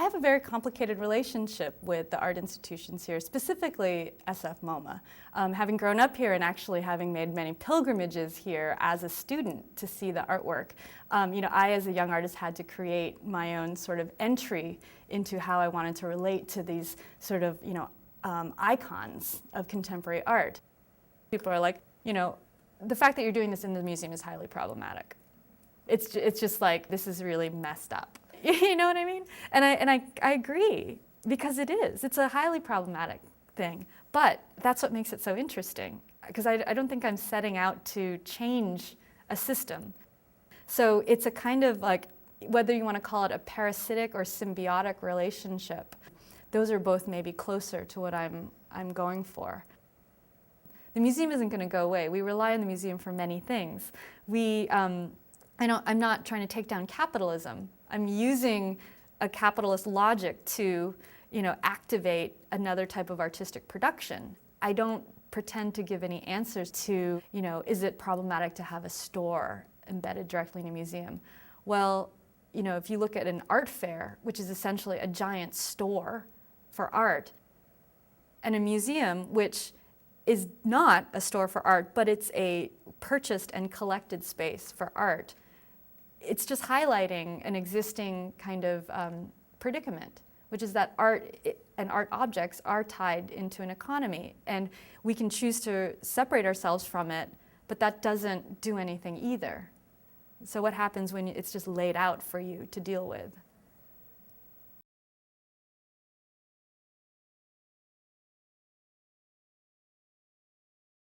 I have a very complicated relationship with the art institutions here, specifically SF MoMA. Having grown up here and actually having made many pilgrimages here as a student to see the artwork, I as a young artist had to create my own sort of entry into how I wanted to relate to these sort of, icons of contemporary art. People are like, the fact that you're doing this in the museum is highly problematic. It's just like, this is really messed up. You know what I mean? And I agree, because it is. It's a highly problematic thing. But that's what makes it so interesting, because I don't think I'm setting out to change a system. So it's a kind of like, whether you want to call it a parasitic or symbiotic relationship, those are both maybe closer to what I'm going for. The museum isn't going to go away. We rely on the museum for many things. I'm not trying to take down capitalism. I'm using a capitalist logic to, activate another type of artistic production. I don't pretend to give any answers to, is it problematic to have a store embedded directly in a museum? Well, if you look at an art fair, which is essentially a giant store for art, and a museum, which is not a store for art, but it's a purchased and collected space for art, it's just highlighting an existing kind of predicament, which is that art and art objects are tied into an economy, and we can choose to separate ourselves from it, but that doesn't do anything either. So what happens when it's just laid out for you to deal with?